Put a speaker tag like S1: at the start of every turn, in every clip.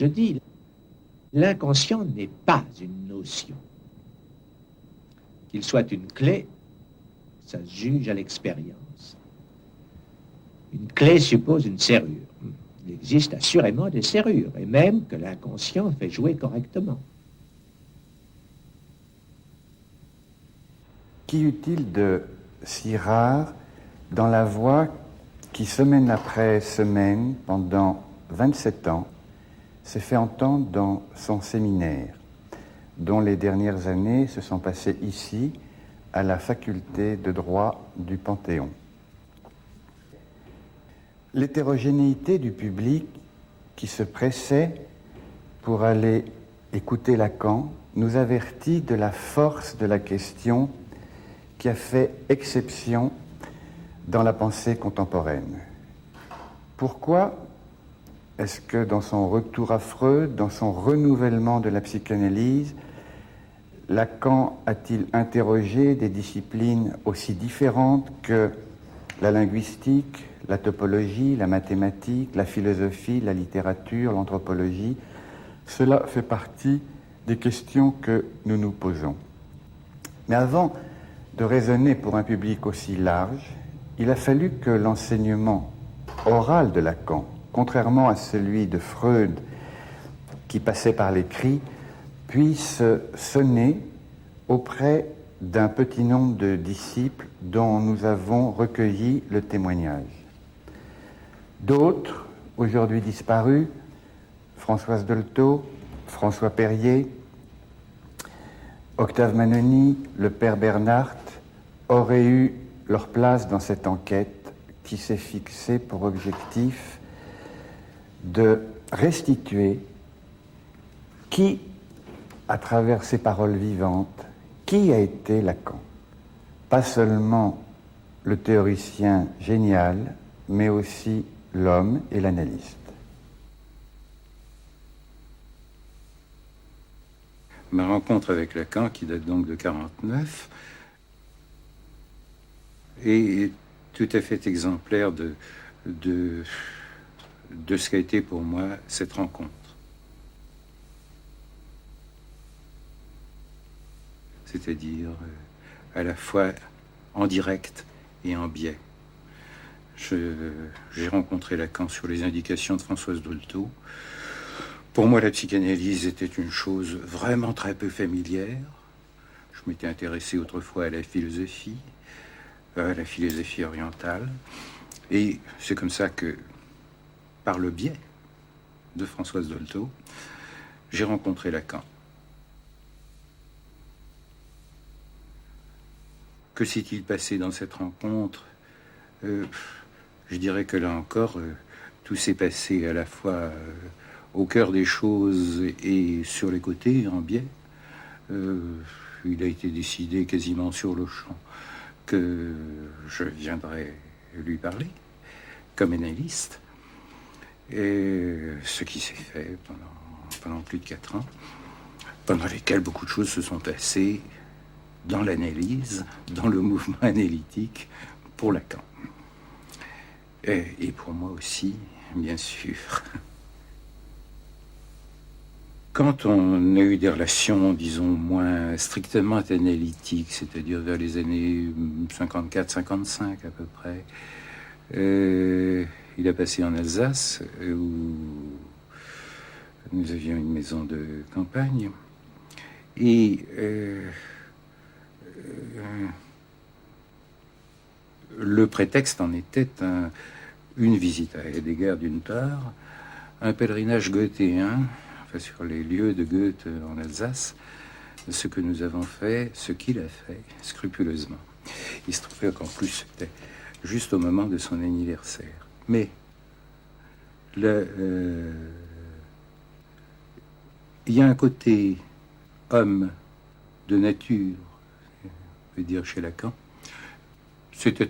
S1: Je dis, l'inconscient n'est pas une notion. Qu'il soit une clé, ça se juge à l'expérience. Une clé suppose une serrure. Il existe assurément des serrures, et même que l'inconscient fait jouer correctement.
S2: Qu'y eut-il de si rare dans la voix qui, semaine après semaine, pendant 27 ans, s'est fait entendre dans son séminaire, dont les dernières années se sont passées ici, à la faculté de droit du Panthéon. L'hétérogénéité du public qui se pressait pour aller écouter Lacan nous avertit de la force de la question qui a fait exception dans la pensée contemporaine. Pourquoi est-ce que dans son retour à Freud, dans son renouvellement de la psychanalyse, Lacan a-t-il interrogé des disciplines aussi différentes que la linguistique, la topologie, la mathématique, la philosophie, la littérature, l'anthropologie? Cela fait partie des questions que nous nous posons. Mais avant de raisonner pour un public aussi large, il a fallu que l'enseignement oral de Lacan, contrairement à celui de Freud qui passait par l'écrit, puisse sonner auprès d'un petit nombre de disciples dont nous avons recueilli le témoignage. D'autres, aujourd'hui disparus, Françoise Dolto, François Perrier, Octave Manoni, le père Bernhardt, auraient eu leur place dans cette enquête qui s'est fixée pour objectif de restituer qui, à travers ses paroles vivantes, qui a été Lacan. Pas seulement le théoricien génial, mais aussi l'homme et l'analyste.
S3: Ma rencontre avec Lacan, qui date donc de 1949, est tout à fait exemplaire de ce qu'a été pour moi cette rencontre. C'est-à-dire à la fois en direct et en biais. J'ai rencontré Lacan sur les indications de Françoise Dolto. Pour moi, la psychanalyse était une chose vraiment très peu familière. Je m'étais intéressé autrefois à la philosophie orientale. Et c'est comme ça que, par le biais de Françoise Dolto, j'ai rencontré Lacan. Que s'est-il passé dans cette rencontre? Je dirais que là encore, tout s'est passé à la fois au cœur des choses et sur les côtés, en biais. Il a été décidé quasiment sur le champ que je viendrais lui parler comme analyste. Et ce qui s'est fait pendant plus de 4 ans, pendant lesquels beaucoup de choses se sont passées dans l'analyse, dans le mouvement analytique pour Lacan. Et pour moi aussi, bien sûr. Quand on a eu des relations, disons, moins strictement analytiques, c'est-à-dire vers les années 54-55 à peu près, il a passé en Alsace, où nous avions une maison de campagne, et le prétexte en était une visite à Heidegger d'une part, un pèlerinage goethéen, sur les lieux de Goethe en Alsace, ce que nous avons fait, ce qu'il a fait, scrupuleusement. Il se trouvait qu'en plus, c'était juste au moment de son anniversaire. Mais il y a un côté homme de nature, je veux dire chez Lacan. C'était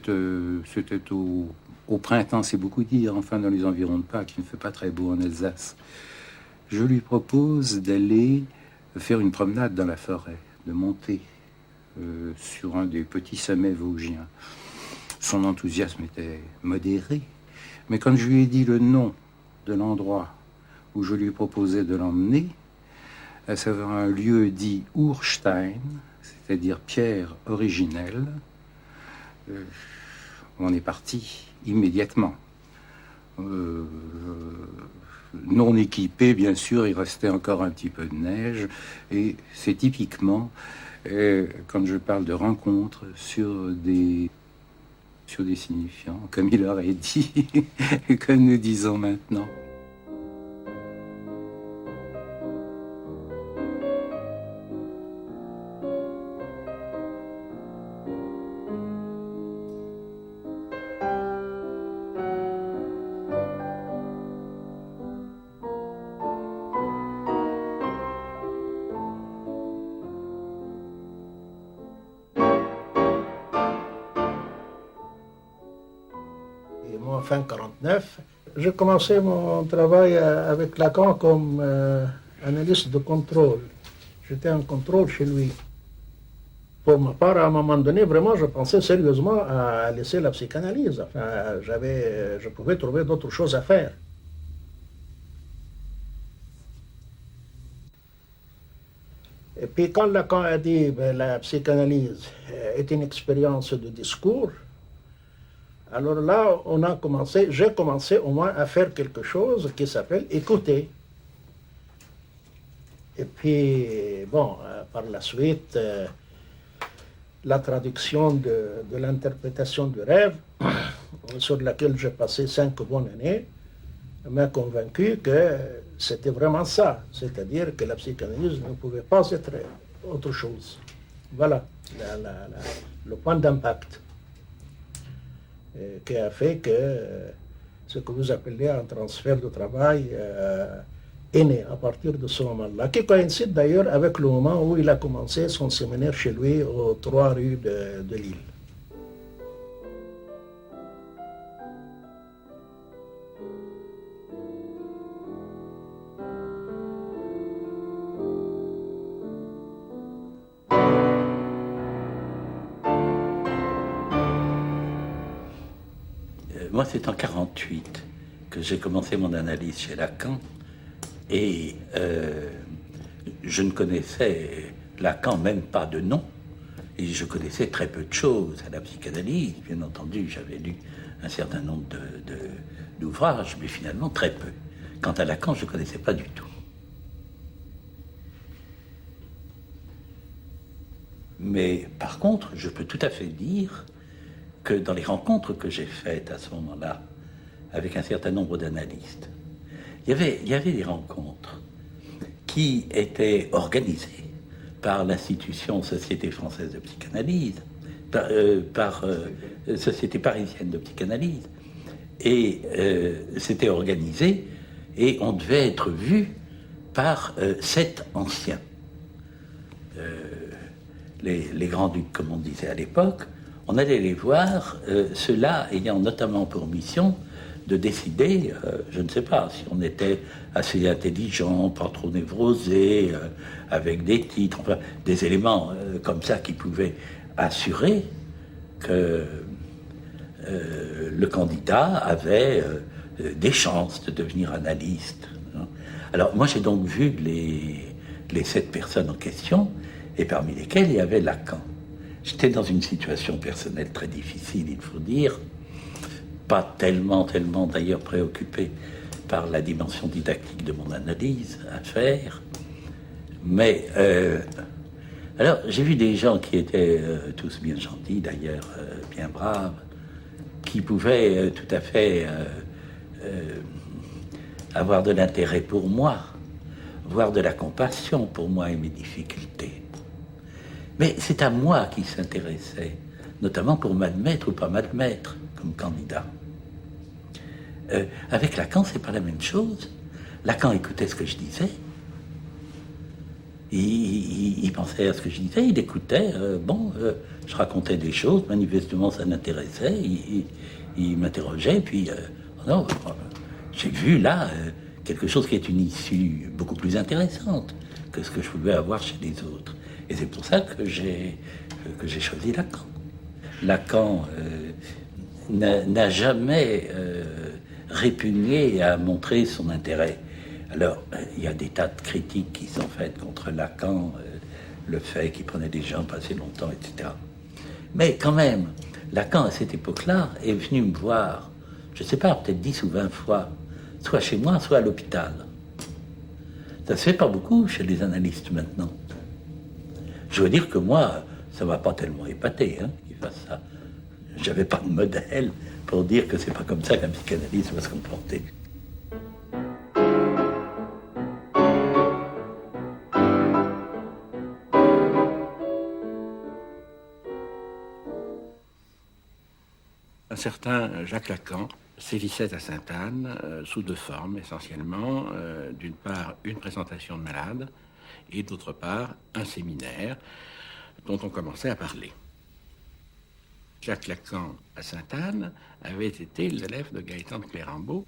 S3: au printemps, c'est beaucoup dire, enfin dans les environs de Pâques, il ne fait pas très beau en Alsace. Je lui propose d'aller faire une promenade dans la forêt, de monter sur un des petits sommets vosgiens. Son enthousiasme était modéré, mais quand je lui ai dit le nom de l'endroit où je lui proposais de l'emmener, à savoir un lieu dit Urstein, c'est-à-dire pierre originelle. On est parti immédiatement. Non équipé, bien sûr, il restait encore un petit peu de neige, et c'est typiquement, quand je parle de rencontres sur des signifiants, comme il aurait dit, et comme nous disons maintenant.
S4: Fin 49, j'ai commencé mon travail avec Lacan comme analyste de contrôle. J'étais en contrôle chez lui. Pour ma part, à un moment donné, vraiment, je pensais sérieusement à laisser la psychanalyse. Enfin, je pouvais trouver d'autres choses à faire. Et puis quand Lacan a dit que la psychanalyse est une expérience de discours, alors là, j'ai commencé au moins à faire quelque chose qui s'appelle écouter. Et puis, bon, par la suite, la traduction de l'interprétation du rêve, sur laquelle j'ai passé 5 bonnes années, m'a convaincu que c'était vraiment ça, c'est-à-dire que la psychanalyse ne pouvait pas être autre chose. Voilà le point d'impact qui a fait que ce que vous appelez un transfert de travail est né à partir de ce moment-là, qui coïncide d'ailleurs avec le moment où il a commencé son séminaire chez lui aux 3 rues de Lille.
S5: Moi, c'est en 1948 que j'ai commencé mon analyse chez Lacan, et je ne connaissais Lacan même pas de nom, et je connaissais très peu de choses à la psychanalyse. Bien entendu, j'avais lu un certain nombre d'ouvrages, mais finalement très peu. Quant à Lacan, je ne connaissais pas du tout. Mais par contre, je peux tout à fait dire que dans les rencontres que j'ai faites à ce moment-là, avec un certain nombre d'analystes, il y avait des rencontres qui étaient organisées par l'institution Société française de psychanalyse, par Société parisienne de psychanalyse, et c'était organisé, et on devait être vu par 7 anciens. Les grands-ducs, comme on disait à l'époque, on allait les voir, ceux-là ayant notamment pour mission de décider, je ne sais pas, si on était assez intelligent, pas trop névrosé, avec des titres, enfin, des éléments comme ça qui pouvaient assurer que le candidat avait des chances de devenir analyste. Alors moi j'ai donc vu les 7 personnes en question, et parmi lesquelles il y avait Lacan. J'étais dans une situation personnelle très difficile, il faut dire, pas tellement d'ailleurs préoccupé par la dimension didactique de mon analyse à faire, mais alors j'ai vu des gens qui étaient tous bien gentils d'ailleurs, bien braves, qui pouvaient tout à fait avoir de l'intérêt pour moi, voire de la compassion pour moi et mes difficultés. Mais c'est à moi qui s'intéressait, notamment pour m'admettre ou pas m'admettre comme candidat. Avec Lacan, c'est pas la même chose. Lacan écoutait ce que je disais. Il pensait à ce que je disais, il écoutait. Je racontais des choses, manifestement ça l'intéressait. Il m'interrogeait, puis j'ai vu là quelque chose qui est une issue beaucoup plus intéressante que ce que je pouvais avoir chez les autres. Et c'est pour ça que j'ai choisi Lacan. Lacan n'a jamais répugné à montrer son intérêt Alors, il y a des tas de critiques qui sont faites contre Lacan, le fait qu'il prenait des gens pas assez longtemps, etc. Mais quand même, Lacan, à cette époque-là, est venu me voir, je ne sais pas, peut-être 10 ou 20 fois, soit chez moi, soit à l'hôpital. Ça se fait pas beaucoup chez les analystes maintenant. Je veux dire que moi, ça m'a pas tellement épaté qu'il fasse ça. J'avais pas de modèle pour dire que c'est pas comme ça qu'un psychanalyste va se comporter.
S3: Un certain Jacques Lacan sévissait à Sainte-Anne sous deux formes essentiellement. D'une part, une présentation de malade et d'autre part, un séminaire dont on commençait à parler. Jacques Lacan à Sainte-Anne avait été l'élève de Gaëtan de Clérambault.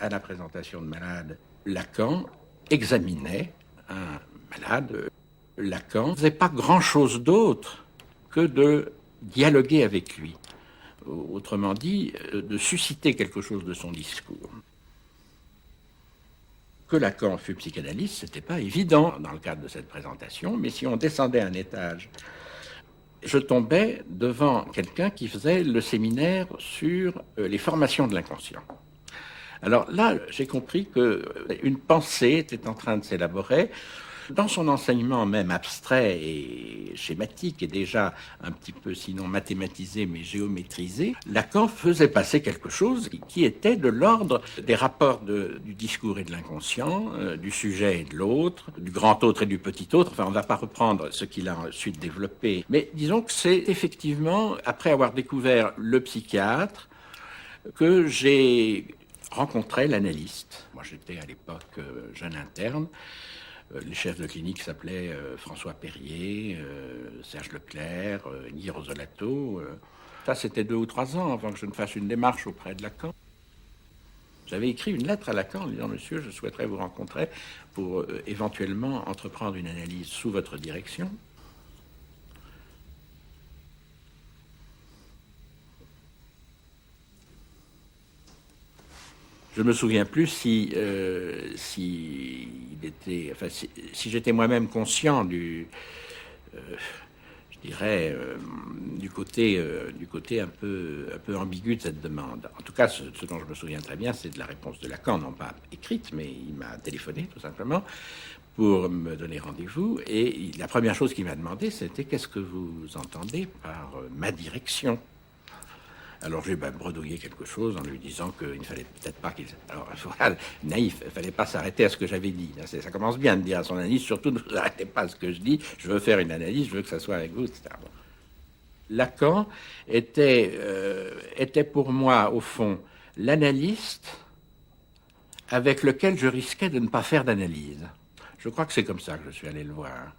S3: À la présentation de malade, Lacan examinait un malade. Lacan ne faisait pas grand-chose d'autre que de dialoguer avec lui. Autrement dit, de susciter quelque chose de son discours. Que Lacan fût psychanalyste, ce n'était pas évident dans le cadre de cette présentation, mais si on descendait un étage, je tombais devant quelqu'un qui faisait le séminaire sur les formations de l'inconscient. Alors là, j'ai compris qu'une pensée était en train de s'élaborer. Dans son enseignement même abstrait et schématique et déjà un petit peu sinon mathématisé mais géométrisé, Lacan faisait passer quelque chose qui était de l'ordre des rapports du discours et de l'inconscient, du sujet et de l'autre, du grand autre et du petit autre. Enfin, on ne va pas reprendre ce qu'il a ensuite développé. Mais disons que c'est effectivement, après avoir découvert le psychiatre, que j'ai rencontré l'analyste. Moi, j'étais à l'époque jeune interne. Les chefs de clinique s'appelaient François Perrier, Serge Leclerc, Guy Rosolato. Ça, c'était 2 ou 3 ans avant que je ne fasse une démarche auprès de Lacan. J'avais écrit une lettre à Lacan en disant « Monsieur, je souhaiterais vous rencontrer pour éventuellement entreprendre une analyse sous votre direction. » Je ne me souviens plus si j'étais moi-même conscient du côté un peu ambigu de cette demande. En tout cas, ce dont je me souviens très bien, c'est de la réponse de Lacan, non pas écrite, mais il m'a téléphoné tout simplement pour me donner rendez-vous. Et la première chose qu'il m'a demandé, c'était « Qu'est-ce que vous entendez par ma direction ?» Alors j'ai bredouillé quelque chose en lui disant qu'il ne fallait peut-être pas qu'il... Alors voilà, naïf, il ne fallait pas s'arrêter à ce que j'avais dit. Ça commence bien de dire à son analyse, surtout ne vous arrêtez pas à ce que je dis, je veux faire une analyse, je veux que ça soit avec vous, etc. Bon. Lacan était pour moi, au fond, l'analyste avec lequel je risquais de ne pas faire d'analyse. Je crois que c'est comme ça que je suis allé le voir.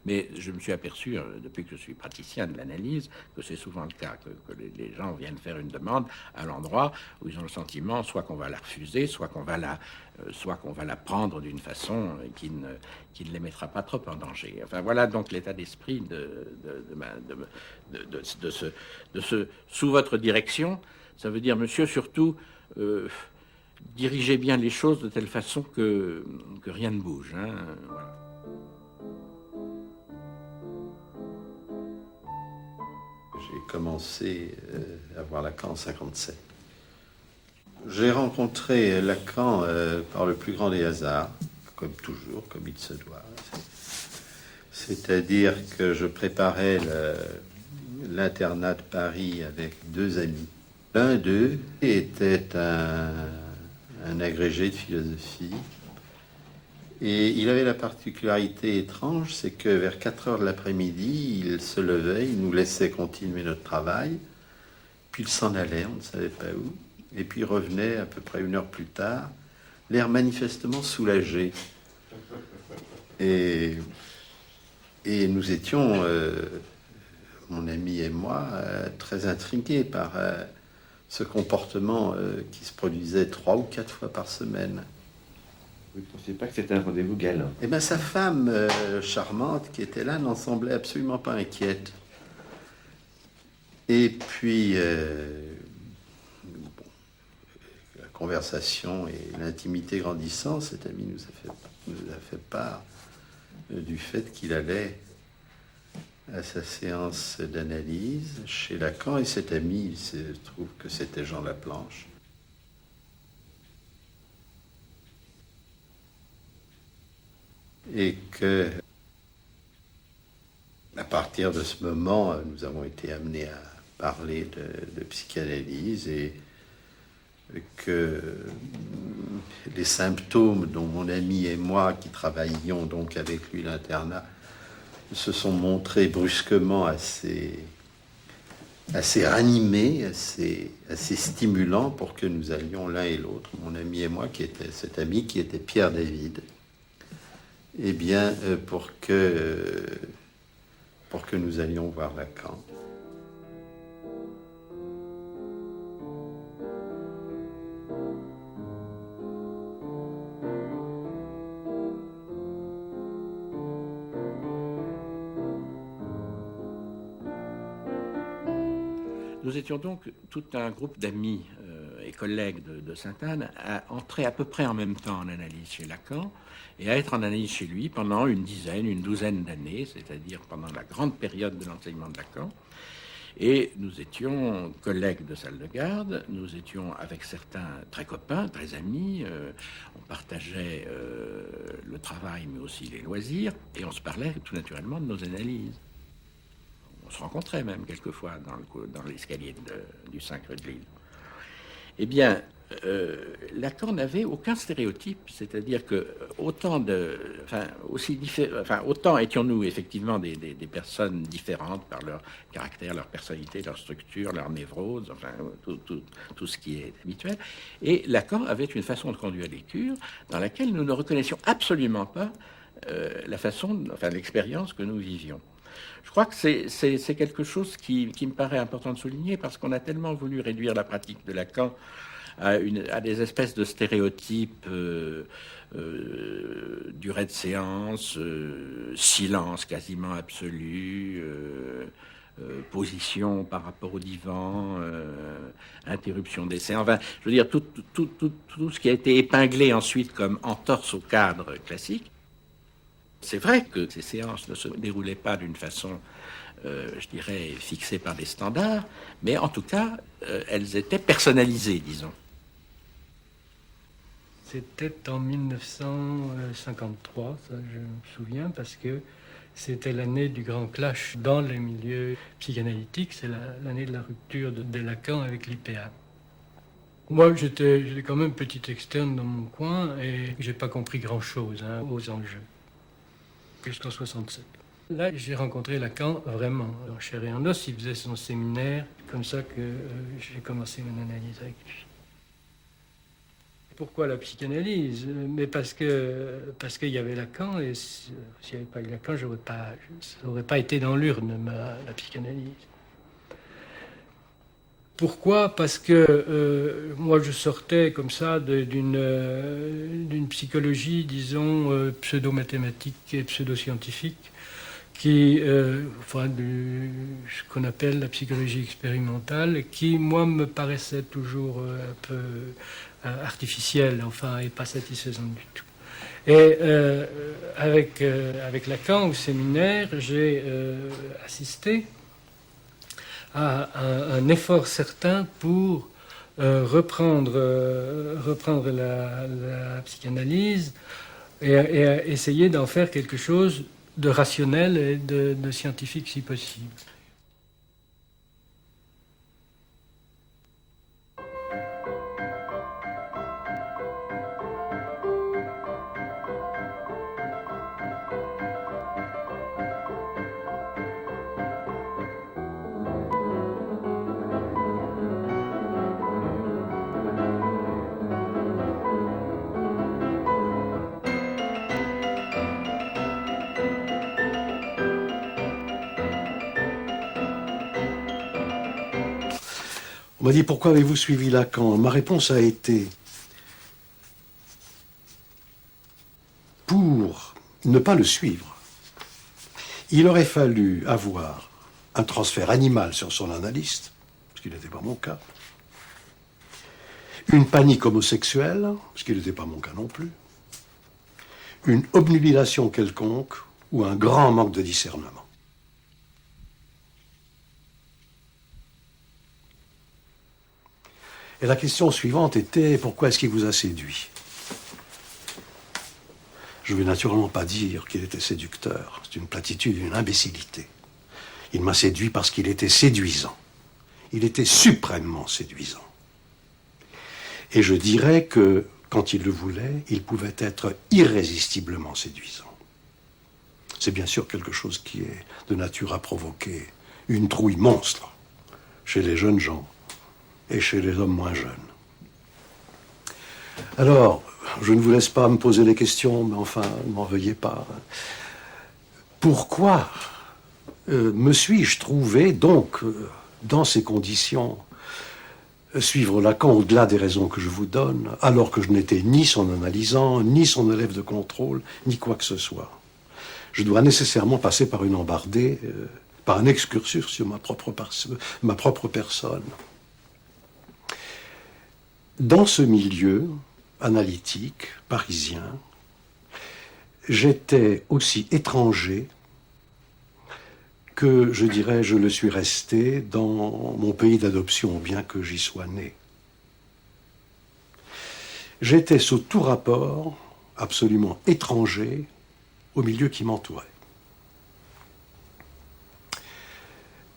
S3: Mais je me suis aperçu, depuis que je suis praticien de l'analyse, que c'est souvent le cas, que les gens viennent faire une demande à l'endroit où ils ont le sentiment soit qu'on va la refuser, soit qu'on va la prendre d'une façon qui ne les mettra pas trop en danger. Enfin voilà donc l'état d'esprit sous votre direction. Ça veut dire, monsieur, surtout, dirigez bien les choses de telle façon que rien ne bouge. Voilà.
S6: J'ai commencé à voir Lacan en 1957. J'ai rencontré Lacan par le plus grand des hasards, comme toujours, comme il se doit. C'est-à-dire que je préparais l'internat de Paris avec 2 amis. L'un d'eux était un agrégé de philosophie. Et il avait la particularité étrange, c'est que vers 4 heures de l'après-midi, il se levait, il nous laissait continuer notre travail, puis il s'en allait, on ne savait pas où, et puis il revenait à peu près 1 heure plus tard, l'air manifestement soulagé. Et nous étions, mon ami et moi, très intrigués par ce comportement qui se produisait 3 ou 4 fois par semaine.
S1: Vous ne pensiez pas que c'était un rendez-vous galant?
S6: Eh bien, sa femme charmante qui était là n'en semblait absolument pas inquiète. Et puis, la conversation et l'intimité grandissant, cet ami nous a fait part du fait qu'il allait à sa séance d'analyse chez Lacan, et cet ami, il se trouve que c'était Jean Laplanche. Et que, à partir de ce moment, nous avons été amenés à parler de psychanalyse, et que les symptômes dont mon ami et moi, qui travaillions donc avec lui l'internat, se sont montrés brusquement assez ranimés, assez stimulants pour que nous allions l'un et l'autre, mon ami et moi, cet ami qui était Pierre David, eh bien, pour que nous allions voir Lacan.
S1: Nous étions donc tout un groupe d'amis et collègues de Sainte-Anne à entrer à peu près en même temps en analyse chez Lacan et à être en analyse chez lui pendant une douzaine d'années, c'est-à-dire pendant la grande période de l'enseignement de Lacan. Et nous étions collègues de salle de garde, nous étions avec certains très copains, très amis, on partageait le travail mais aussi les loisirs, et on se parlait tout naturellement de nos analyses. On se rencontrait même quelquefois dans l'escalier du 5 rue de Lille. Eh bien, Lacan n'avait aucun stéréotype, c'est-à-dire que autant étions-nous effectivement des personnes différentes par leur caractère, leur personnalité, leur structure, leur névrose, enfin tout ce qui est habituel. Et Lacan avait une façon de conduire les cures dans laquelle nous ne reconnaissions absolument pas l'expérience que nous vivions. Je crois que c'est quelque chose qui me paraît important de souligner, parce qu'on a tellement voulu réduire la pratique de Lacan à des espèces de stéréotypes, durée de séance, silence quasiment absolu, position par rapport au divan, interruption des séances, enfin, je veux dire, tout ce qui a été épinglé ensuite comme entorse au cadre classique. C'est vrai que ces séances ne se déroulaient pas d'une façon, je dirais, fixée par des standards, mais en tout cas, elles étaient personnalisées, disons.
S7: C'était en 1953, ça je me souviens, parce que c'était l'année du grand clash dans les milieux psychanalytiques, c'est l'année de la rupture de Lacan avec l'IPA. Moi, j'étais quand même petit externe dans mon coin et j'ai pas compris grand-chose aux enjeux. Jusqu'en 67. Là, j'ai rencontré Lacan vraiment, en chair et en os. Il faisait son séminaire, comme ça que j'ai commencé mon analyse avec lui. Pourquoi la psychanalyse? Mais parce qu'il y avait Lacan, et s'il n'y avait pas eu Lacan, ça n'aurait pas été dans l'urne, la psychanalyse. Pourquoi? Parce que moi, je sortais comme ça d'une psychologie, disons, pseudo-mathématique et pseudo-scientifique, ce qu'on appelle la psychologie expérimentale, qui, moi, me paraissait toujours un peu artificielle, enfin, et pas satisfaisante du tout. Et avec Lacan, au séminaire, j'ai assisté à un effort certain pour reprendre la psychanalyse et essayer d'en faire quelque chose de rationnel et de scientifique si possible.
S8: On m'a dit, pourquoi avez-vous suivi Lacan? Ma réponse a été, pour ne pas le suivre, il aurait fallu avoir un transfert animal sur son analyste, ce qui n'était pas mon cas, une panique homosexuelle, ce qui n'était pas mon cas non plus, une obnubilation quelconque ou un grand manque de discernement. Et la question suivante était, pourquoi est-ce qu'il vous a séduit ? Je ne vais naturellement pas dire qu'il était séducteur. C'est une platitude, une imbécilité. Il m'a séduit parce qu'il était séduisant. Il était suprêmement séduisant. Et je dirais que, quand il le voulait, il pouvait être irrésistiblement séduisant. C'est bien sûr quelque chose qui est de nature à provoquer une trouille monstre chez les jeunes gens et chez les hommes moins jeunes. Alors, je ne vous laisse pas me poser les questions, mais enfin, ne m'en veuillez pas. Pourquoi me suis-je trouvé, donc, dans ces conditions, suivre Lacan au-delà des raisons que je vous donne, alors que je n'étais ni son analysant, ni son élève de contrôle, ni quoi que ce soit? Je dois nécessairement passer par une embardée, par un excursus sur ma propre personne. Dans ce milieu analytique, parisien, j'étais aussi étranger que, je dirais, je le suis resté dans mon pays d'adoption, bien que j'y sois né. J'étais sous tout rapport absolument étranger au milieu qui m'entourait.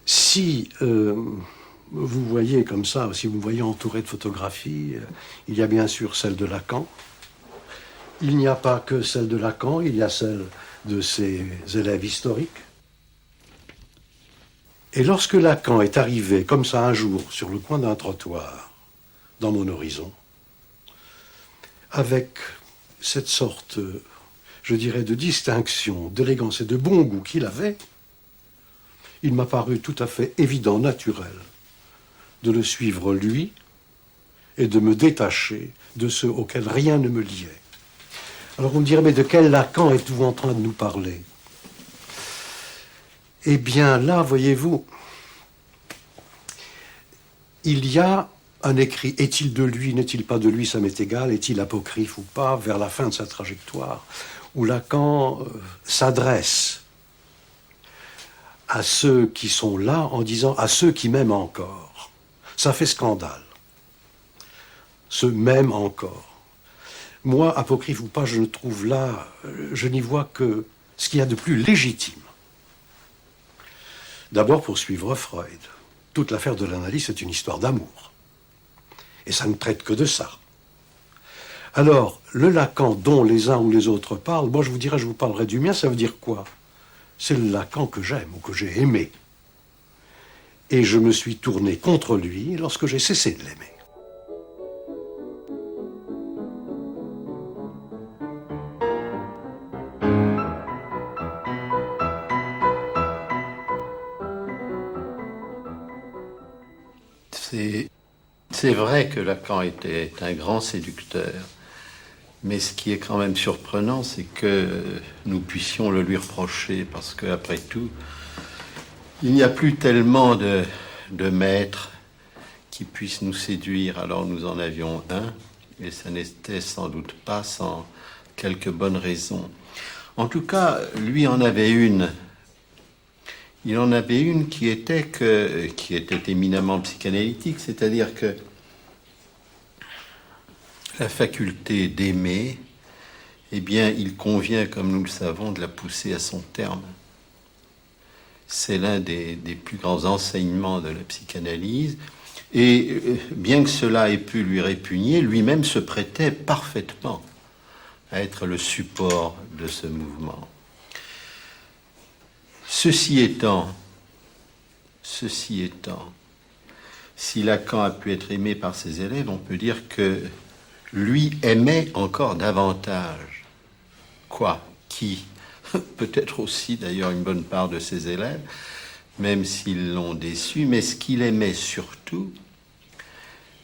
S8: Si vous voyez comme ça, si vous me voyez entouré de photographies, il y a bien sûr celle de Lacan. Il n'y a pas que celle de Lacan, il y a celle de ses élèves historiques. Et lorsque Lacan est arrivé comme ça un jour sur le coin d'un trottoir, dans mon horizon, avec cette sorte, je dirais, de distinction, d'élégance et de bon goût qu'il avait, il m'a paru tout à fait évident, naturel, de le suivre lui et de me détacher de ceux auxquels rien ne me liait. Alors on me dirait, mais de quel Lacan êtes-vous en train de nous parler ? Eh bien là, voyez-vous, il y a un écrit, est-il de lui, n'est-il pas de lui, ça m'est égal, est-il apocryphe ou pas, vers la fin de sa trajectoire, où Lacan s'adresse à ceux qui sont là en disant à ceux qui m'aiment encore. Ça fait scandale. Ce m'aime encore. Moi, apocryphe ou pas, je ne trouve là, je n'y vois que ce qu'il y a de plus légitime. D'abord, pour suivre Freud. Toute l'affaire de l'analyse, c'est une histoire d'amour. Et ça ne traite que de ça. Alors, le Lacan dont les uns ou les autres parlent, moi je vous dirais, je vous parlerai du mien, ça veut dire quoi ? C'est le Lacan que j'aime ou que j'ai aimé. Et je me suis tourné contre lui lorsque j'ai cessé de l'aimer.
S6: C'est vrai que Lacan était un grand séducteur, mais ce qui est quand même surprenant, c'est que nous puissions le lui reprocher, parce qu'après tout, il n'y a plus tellement de maîtres qui puissent nous séduire. Alors nous en avions un, et ça n'était sans doute pas sans quelques bonnes raisons. En tout cas, lui en avait une. Il en avait une qui était éminemment psychanalytique, c'est-à-dire que la faculté d'aimer, eh bien, il convient, comme nous le savons, de la pousser à son terme. C'est l'un des plus grands enseignements de la psychanalyse. Et bien que cela ait pu lui répugner, lui-même se prêtait parfaitement à être le support de ce mouvement. Ceci étant, si Lacan a pu être aimé par ses élèves, on peut dire que lui aimait encore davantage. Quoi ? Qui ? Peut-être aussi d'ailleurs une bonne part de ses élèves, même s'ils l'ont déçu, mais ce qu'il aimait surtout,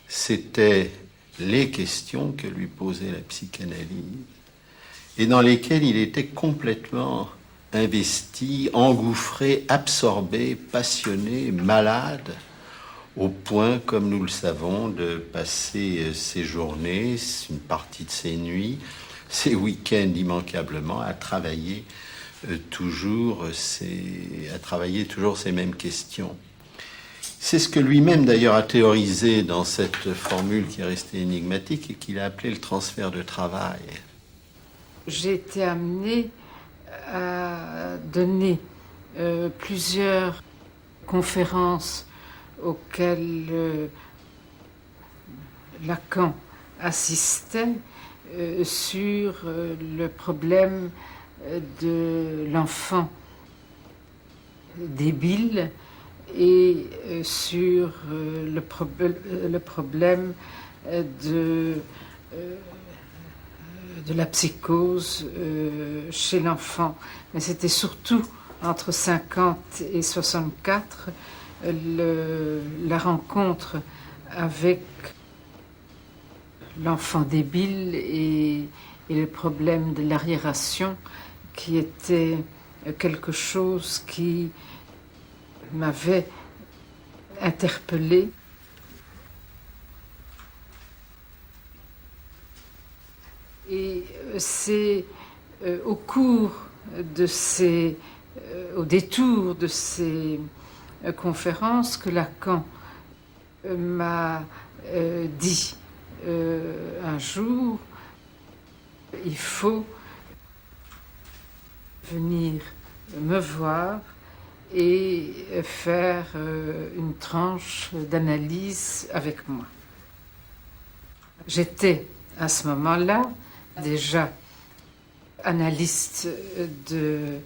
S6: c'était les questions que lui posait la psychanalyse, et dans lesquelles il était complètement investi, engouffré, absorbé, passionné, malade, au point, comme nous le savons, de passer ses journées, une partie de ses nuits, ses week-ends immanquablement, à travailler toujours ces mêmes questions. C'est ce que lui-même d'ailleurs a théorisé dans cette formule qui est restée énigmatique et qu'il a appelé le transfert de travail.
S9: J'ai été amenée à donner plusieurs conférences auxquelles Lacan assistait sur le problème de l'enfant débile et sur le problème de la psychose chez l'enfant. Mais c'était surtout entre 50 et 64 la rencontre avec l'enfant débile et le problème de l'arriération qui était quelque chose qui m'avait interpellée. Et c'est au détour de ces conférences que Lacan m'a dit un jour, il faut venir me voir et faire une tranche d'analyse avec moi. J'étais à ce moment-là déjà analyste de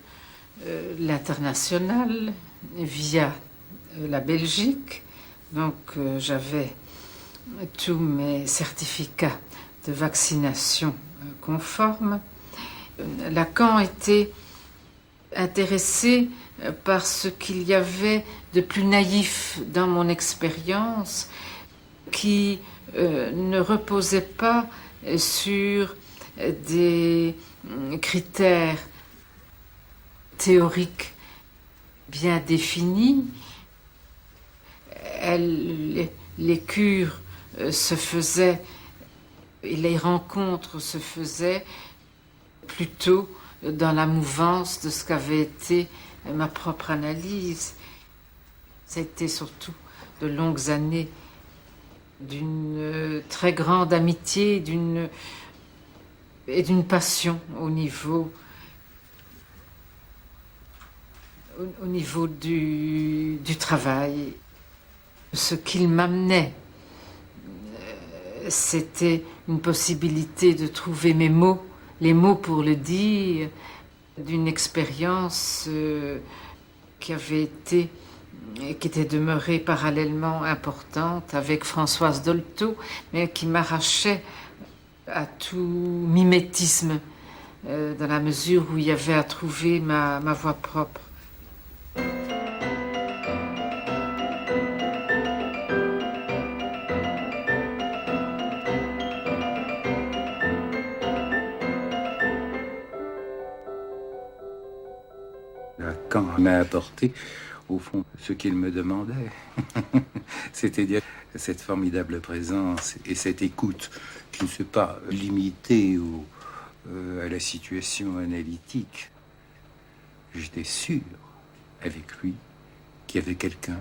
S9: l'international via la Belgique, donc j'avais tous mes certificats de vaccination conformes. Lacan était intéressé par ce qu'il y avait de plus naïf dans mon expérience, qui ne reposait pas sur des critères théoriques bien définis. Les cures se faisaient, et les rencontres se faisaient plutôt dans la mouvance de ce qu'avait été ma propre analyse. C'était surtout de longues années d'une très grande amitié et d'une passion au niveau du travail. Ce qu'il m'amenait, c'était une possibilité de trouver mes mots, les mots pour le dire, d'une expérience qui était demeurée parallèlement importante avec Françoise Dolto, mais qui m'arrachait à tout mimétisme, dans la mesure où il y avait à trouver ma voix propre.
S3: Lacan m'a apporté, au fond, ce qu'il me demandait, c'est-à-dire cette formidable présence et cette écoute qui ne s'est pas limitée à la situation analytique. J'étais sûr, avec lui, qu'il y avait quelqu'un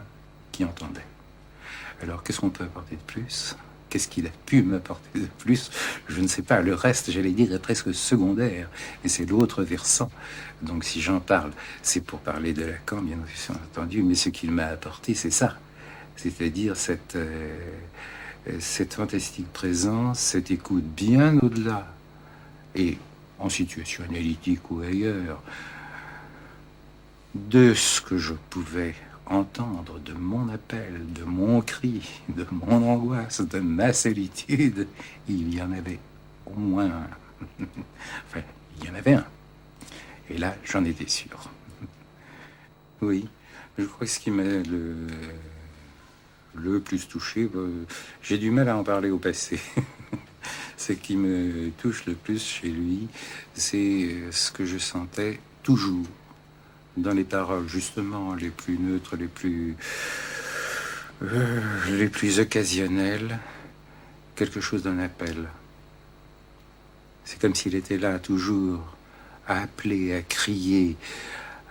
S3: qui entendait. Alors, qu'est-ce qu'on peut apporter de plus ? Qu'est-ce qu'il a pu m'apporter de plus? Je ne sais pas. Le reste, j'allais dire, est presque secondaire. Et c'est l'autre versant. Donc, si j'en parle, c'est pour parler de Lacan, bien entendu. Mais ce qu'il m'a apporté, c'est ça. C'est-à-dire cette fantastique présence, cette écoute bien au-delà. Et en situation analytique ou ailleurs, de ce que je pouvais entendre, de mon appel, de mon cri, de mon angoisse, de ma solitude, il y en avait au moins un. Enfin, il y en avait un. Et là, j'en étais sûr. Oui, je crois que ce qui m'a le plus touché, j'ai du mal à en parler au passé. Ce qui me touche le plus chez lui, c'est ce que je sentais toujours dans les paroles, justement, les plus neutres, les plus Les plus occasionnels, quelque chose d'un appel. C'est comme s'il était là toujours, à appeler, à crier,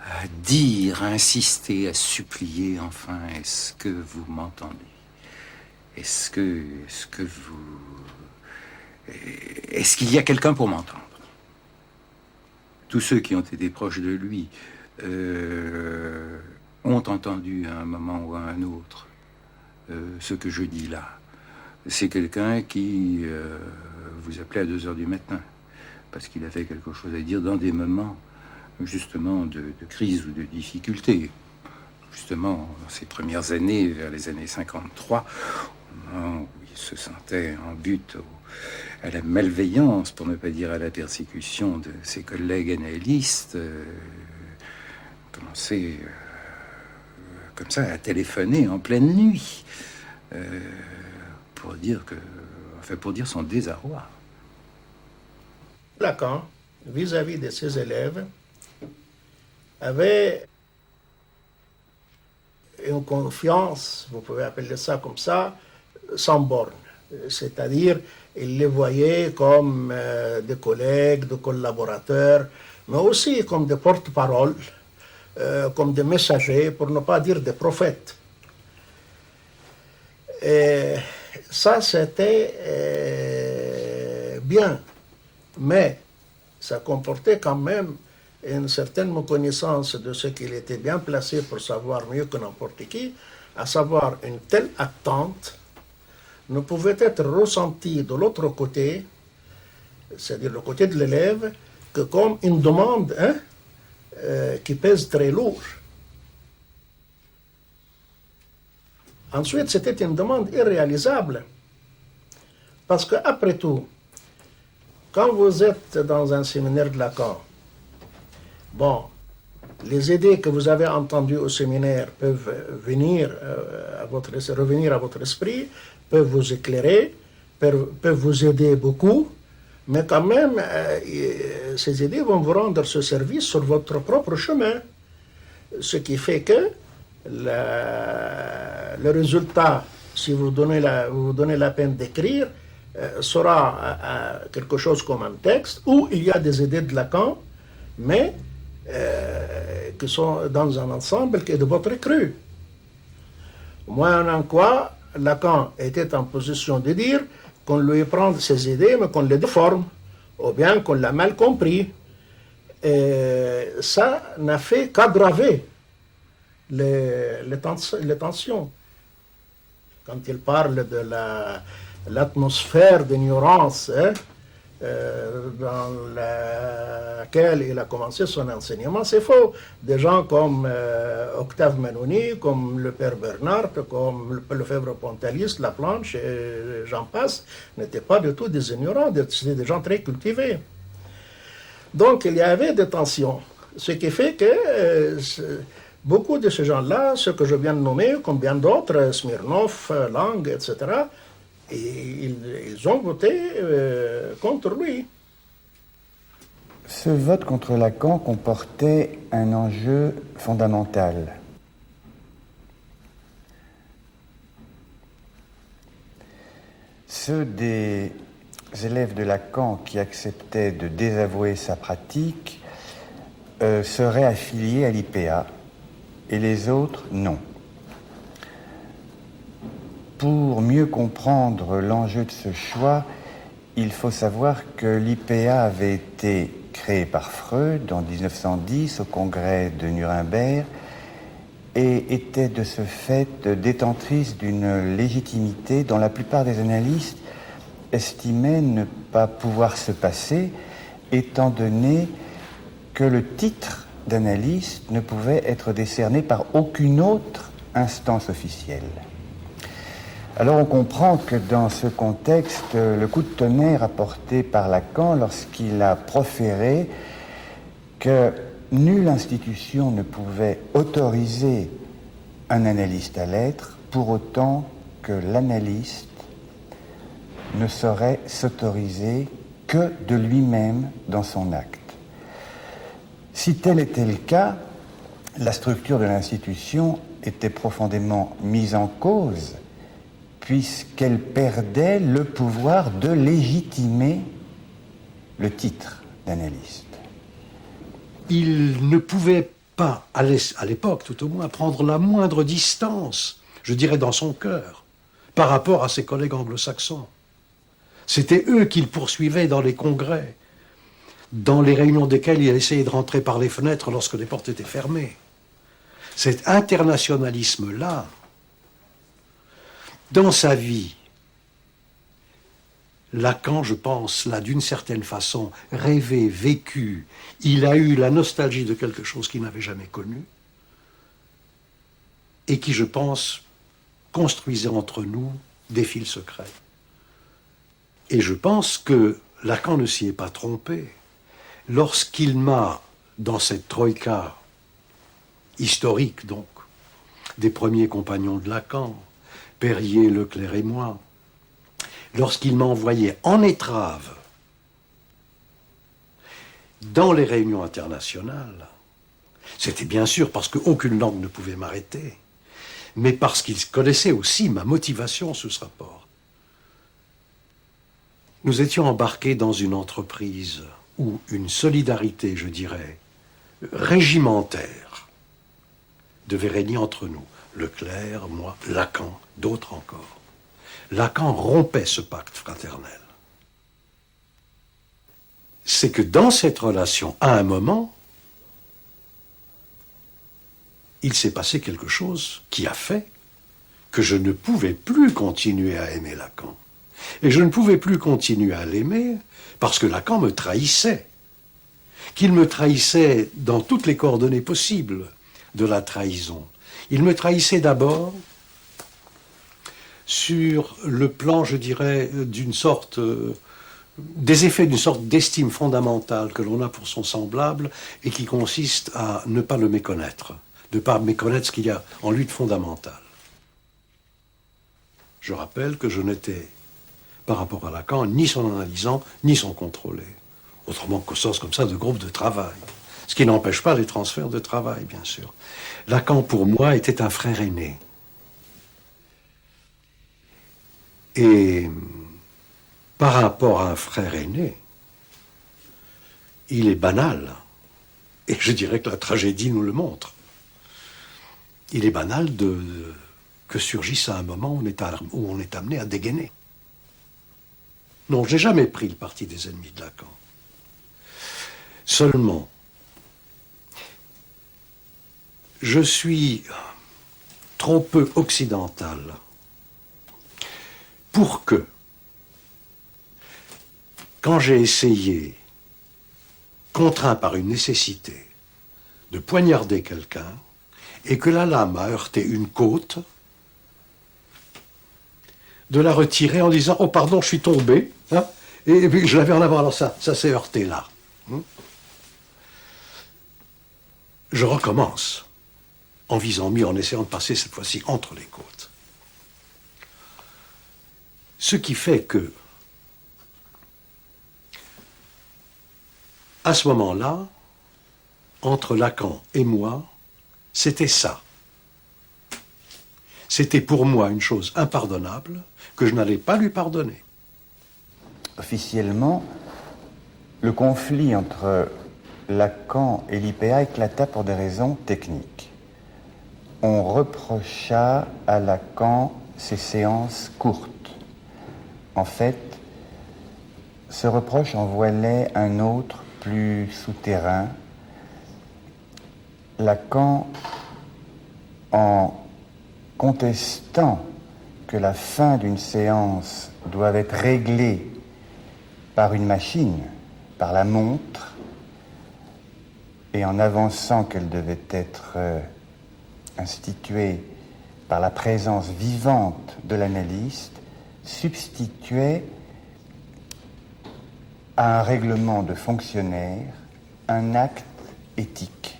S3: à dire, à insister, à supplier. Enfin, est-ce que vous m'entendez? Est-ce qu'il y a quelqu'un pour m'entendre? Tous ceux qui ont été proches de lui ont entendu à un moment ou à un autre ce que je dis là. C'est quelqu'un qui vous appelait à 2 heures du matin parce qu'il avait quelque chose à dire dans des moments justement de crise ou de difficulté. Justement, dans ses premières années, vers les années 53, au moment où il se sentait en butte à la malveillance, pour ne pas dire à la persécution de ses collègues analystes, commençait comme ça à téléphoner en pleine nuit pour dire son désarroi.
S4: Lacan, vis-à-vis de ses élèves, avait une confiance, vous pouvez appeler ça comme ça, sans borne. C'est-à-dire, il les voyait comme des collègues, des collaborateurs, mais aussi comme des porte-parole, comme des messagers, pour ne pas dire des prophètes. Et ça, c'était bien, mais ça comportait quand même une certaine méconnaissance de ce qu'il était bien placé pour savoir mieux que n'importe qui, à savoir une telle attente ne pouvait être ressentie de l'autre côté, c'est-à-dire le côté de l'élève, que comme une demande qui pèse très lourd. Ensuite, c'était une demande irréalisable, parce qu'après tout, quand vous êtes dans un séminaire de Lacan, bon, les idées que vous avez entendues au séminaire peuvent revenir à votre esprit, peuvent vous éclairer, peuvent vous aider beaucoup, mais quand même, ces idées vont vous rendre ce service sur votre propre chemin. Ce qui fait que le résultat, si vous donnez la peine d'écrire, sera quelque chose comme un texte où il y a des idées de Lacan, mais qui sont dans un ensemble qui est de votre cru. Moyennant quoi, Lacan était en position de dire qu'on lui prend ses idées, mais qu'on les déforme, ou bien qu'on l'a mal compris. Et ça n'a fait qu'aggraver les tensions. Quand il parle de l'atmosphère d'ignorance dans laquelle il a commencé son enseignement, c'est faux. Des gens comme Octave Manoni, comme le père Bernard, comme Lefebvre-Pontalis, Laplanche, et j'en passe, n'étaient pas du tout des ignorants, c'était des gens très cultivés. Donc il y avait des tensions, ce qui fait que beaucoup de ces gens-là, ceux que je viens de nommer, comme bien d'autres, Smirnov, Lang, etc., et ils ont voté contre lui.
S2: Ce vote contre Lacan comportait un enjeu fondamental. Ceux des élèves de Lacan qui acceptaient de désavouer sa pratique seraient affiliés à l'IPA et les autres non. Pour mieux comprendre l'enjeu de ce choix, il faut savoir que l'IPA avait été créée par Freud en 1910 au congrès de Nuremberg et était de ce fait détentrice d'une légitimité dont la plupart des analystes estimaient ne pas pouvoir se passer, étant donné que le titre d'analyste ne pouvait être décerné par aucune autre instance officielle. Alors on comprend que dans ce contexte, le coup de tonnerre apporté par Lacan lorsqu'il a proféré que nulle institution ne pouvait autoriser un analyste à l'être, pour autant que l'analyste ne saurait s'autoriser que de lui-même dans son acte. Si tel était le cas, la structure de l'institution était profondément mise en cause, puisqu'elle perdait le pouvoir de légitimer le titre d'analyste.
S8: Il ne pouvait pas, à l'époque tout au moins, prendre la moindre distance, je dirais dans son cœur, par rapport à ses collègues anglo-saxons. C'était eux qu'il poursuivait dans les congrès, dans les réunions desquelles il essayait de rentrer par les fenêtres lorsque les portes étaient fermées. Cet internationalisme-là, dans sa vie, Lacan, je pense, l'a d'une certaine façon rêvé, vécu. Il a eu la nostalgie de quelque chose qu'il n'avait jamais connu et qui, je pense, construisait entre nous des fils secrets. Et je pense que Lacan ne s'y est pas trompé. Lorsqu'il m'a, dans cette troïka historique donc, des premiers compagnons de Lacan, Perrier, Leclerc et moi, lorsqu'il m'a envoyé en étrave dans les réunions internationales, c'était bien sûr parce qu'aucune langue ne pouvait m'arrêter, mais parce qu'il connaissait aussi ma motivation sous ce rapport. Nous étions embarqués dans une entreprise où une solidarité, je dirais, régimentaire devait régner entre nous. Leclerc, moi, Lacan, d'autres encore. Lacan rompait ce pacte fraternel. C'est que dans cette relation, à un moment, il s'est passé quelque chose qui a fait que je ne pouvais plus continuer à aimer Lacan. Et je ne pouvais plus continuer à l'aimer parce que Lacan me trahissait. Qu'il me trahissait dans toutes les coordonnées possibles de la trahison. Il me trahissait d'abord sur le plan, je dirais, d'une sorte, des effets d'une sorte d'estime fondamentale que l'on a pour son semblable et qui consiste à ne pas le méconnaître, de ne pas méconnaître ce qu'il y a en lui de fondamental. Je rappelle que je n'étais, par rapport à Lacan, ni son analysant, ni son contrôlé. Autrement qu'au sens comme ça de groupe de travail. Ce qui n'empêche pas les transferts de travail, bien sûr. Lacan, pour moi, était un frère aîné. Et par rapport à un frère aîné, il est banal, et je dirais que la tragédie nous le montre. Il est banal que surgisse à un moment où on est amené à dégainer. Non, je n'ai jamais pris le parti des ennemis de Lacan. Seulement, je suis trop peu occidental pour que, quand j'ai essayé, contraint par une nécessité, de poignarder quelqu'un, et que la lame a heurté une côte, de la retirer en disant « Oh pardon, je suis tombé hein, », et puis je l'avais en avant, alors ça s'est heurté là. Je recommence, en visant mieux, en essayant de passer cette fois-ci entre les côtes. Ce qui fait que, à ce moment-là, entre Lacan et moi, c'était ça. C'était pour moi une chose impardonnable que je n'allais pas lui pardonner.
S2: Officiellement, le conflit entre Lacan et l'IPA éclata pour des raisons techniques. On reprocha à Lacan ses séances courtes. En fait, ce reproche en voilait un autre plus souterrain. Lacan, en contestant que la fin d'une séance doit être réglée par une machine, par la montre, et en avançant qu'elle devait être instituée par la présence vivante de l'analyste, substituait à un règlement de fonctionnaire un acte éthique.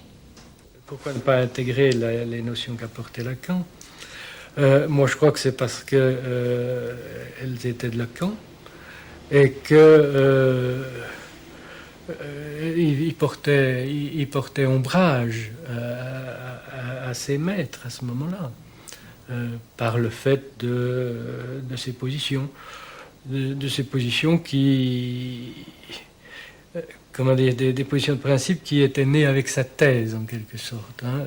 S7: Pourquoi ne pas intégrer les notions qu'apportait Lacan ? Moi, je crois que c'est parce qu'elles étaient de Lacan et qu'il portait ombrage à assez maître à ce moment-là, par le fait de ses positions, de ces positions qui, comment dire, des positions de principe qui étaient nées avec sa thèse en quelque sorte. Hein.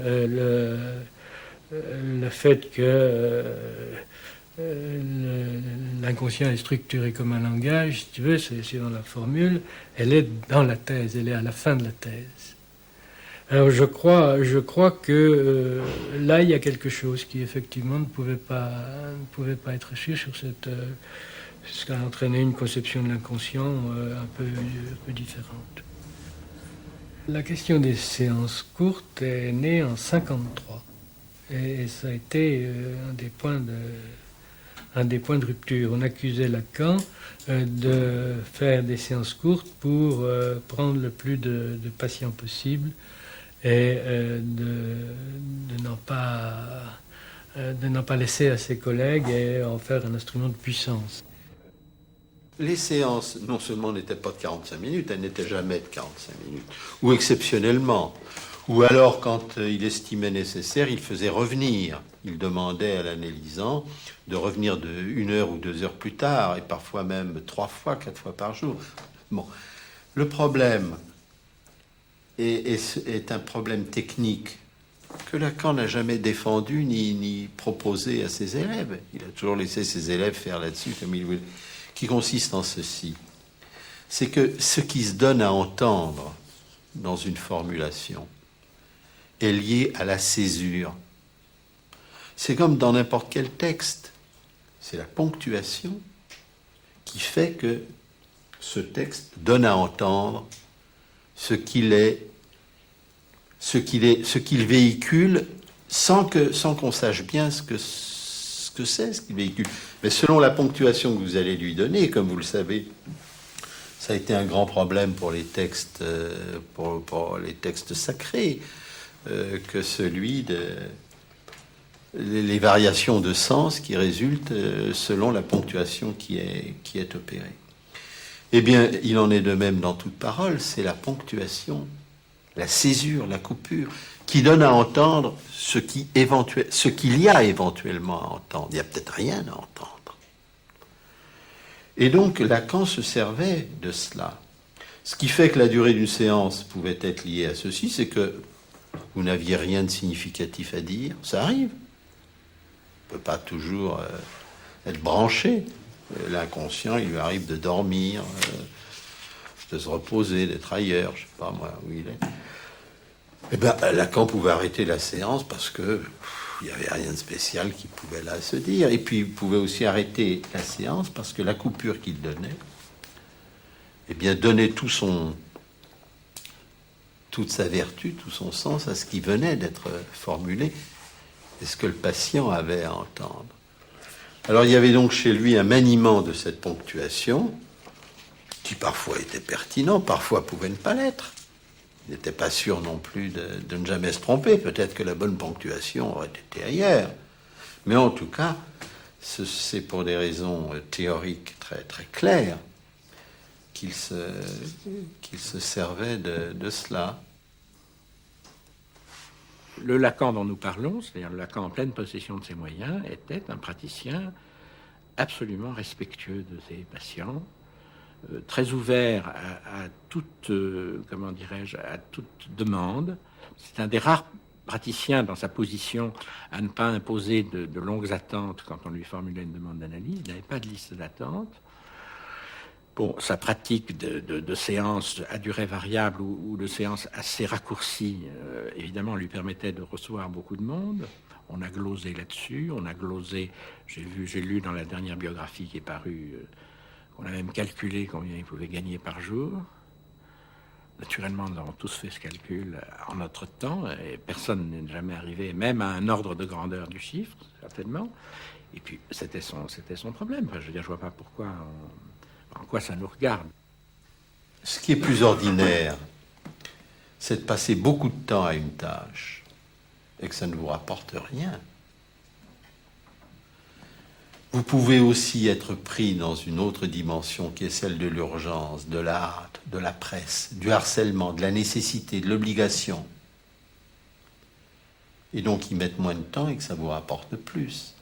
S7: Le fait que l'inconscient est structuré comme un langage, si tu veux, c'est dans la formule, elle est dans la thèse, elle est à la fin de la thèse. Alors je crois que là il y a quelque chose qui effectivement ne pouvait pas être sûr sur cette, ce qui a entraîné une conception de l'inconscient un peu différente. La question des séances courtes est née en 1953 et ça a été un des points de rupture. On accusait Lacan de faire des séances courtes pour prendre le plus de patients possible et de n'en pas laisser à ses collègues et en faire un instrument de puissance.
S6: Les séances, non seulement n'étaient pas de 45 minutes, elles n'étaient jamais de 45 minutes, ou exceptionnellement. Ou alors, quand il estimait nécessaire, il faisait revenir. Il demandait à l'analysant de revenir de 1 heure ou 2 heures plus tard, et parfois même 3 fois, 4 fois par jour. Bon, le problème est un problème technique que Lacan n'a jamais défendu ni proposé à ses élèves. Il a toujours laissé ses élèves faire là-dessus comme il voulait. Qui consiste en ceci. C'est que ce qui se donne à entendre dans une formulation est lié à la césure. C'est comme dans n'importe quel texte. C'est la ponctuation qui fait que ce texte donne à entendre ce qu'il véhicule sans qu'on sache bien ce qu'il véhicule. Mais selon la ponctuation que vous allez lui donner, comme vous le savez, ça a été un grand problème pour les textes, pour les textes sacrés, que celui les variations de sens qui résultent selon la ponctuation qui est opérée. Eh bien, il en est de même dans toute parole, c'est la ponctuation, la césure, la coupure, qui donne à entendre ce qu'il y a éventuellement à entendre. Il n'y a peut-être rien à entendre. Et donc, Lacan se servait de cela. Ce qui fait que la durée d'une séance pouvait être liée à ceci, c'est que vous n'aviez rien de significatif à dire. Ça arrive. On ne peut pas toujours être branché. L'inconscient, il lui arrive de dormir, de se reposer, d'être ailleurs, je ne sais pas moi où il est. Eh bien, Lacan pouvait arrêter la séance parce que il n'y avait rien de spécial qui pouvait là se dire. Et puis, il pouvait aussi arrêter la séance parce que la coupure qu'il donnait, eh bien, donnait toute sa vertu, tout son sens à ce qui venait d'être formulé et ce que le patient avait à entendre. Alors, il y avait donc chez lui un maniement de cette ponctuation qui parfois était pertinent, parfois pouvait ne pas l'être. Il n'était pas sûr non plus de ne jamais se tromper. Peut-être que la bonne ponctuation aurait été ailleurs. Mais en tout cas, c'est pour des raisons théoriques très, très claires qu'il se servait de cela.
S3: Le Lacan dont nous parlons, c'est-à-dire le Lacan en pleine possession de ses moyens, était un praticien absolument respectueux de ses patients, très ouvert à toute, comment dirais-je, à toute demande. C'est un des rares praticiens dans sa position à ne pas imposer de longues attentes quand on lui formulait une demande d'analyse. Il n'avait pas de liste d'attente. Bon, sa pratique de séances à durée variable ou de séances assez raccourcies, évidemment, lui permettait de recevoir beaucoup de monde. On a glosé là-dessus, j'ai lu dans la dernière biographie qui est parue, on a même calculé combien il pouvait gagner par jour. Naturellement, nous avons tous fait ce calcul en notre temps, et personne n'est jamais arrivé, même à un ordre de grandeur du chiffre, certainement. Et puis, c'était son problème. Enfin, je veux dire, je vois pas pourquoi, en quoi ça nous regarde.
S6: Ce qui est plus ordinaire, c'est de passer beaucoup de temps à une tâche et que ça ne vous rapporte rien. Vous pouvez aussi être pris dans une autre dimension qui est celle de l'urgence, de la hâte, de la presse, du harcèlement, de la nécessité, de l'obligation. et donc y mettre moins de temps et que ça vous rapporte plus.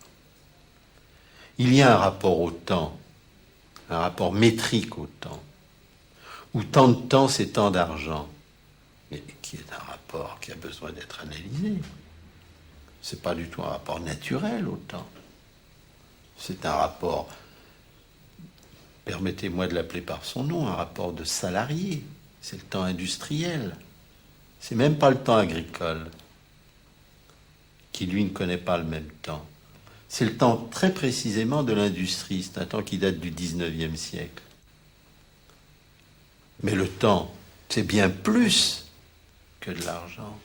S6: Il y a un rapport au temps, un rapport métrique au temps, où tant de temps c'est tant d'argent, mais qui est un rapport qui a besoin d'être analysé. C'est pas du tout un rapport naturel au temps. C'est un rapport, permettez-moi de l'appeler par son nom, un rapport de salarié. C'est le temps industriel. C'est même pas le temps agricole, qui lui ne connaît pas le même temps. C'est le temps très précisément de l'industrie. C'est un temps qui date du 19e siècle. Mais le temps, c'est bien plus que de l'argent.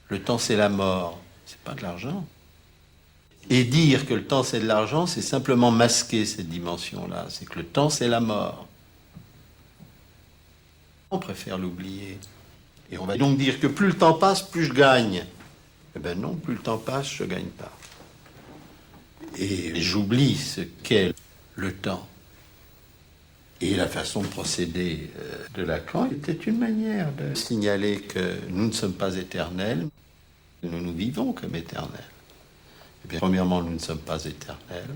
S6: Le temps, c'est la mort. C'est pas de l'argent. Et dire que le temps, c'est de l'argent, c'est simplement masquer cette dimension-là. C'est que le temps, c'est la mort. On préfère l'oublier. Et on va donc dire que plus le temps passe, plus je gagne. Eh bien non, plus le temps passe, je ne gagne pas. Et j'oublie ce qu'est le temps. Et la façon de procéder de Lacan était une manière de signaler que nous ne sommes pas éternels, nous nous vivons comme éternels. Eh bien, premièrement, nous ne sommes pas éternels.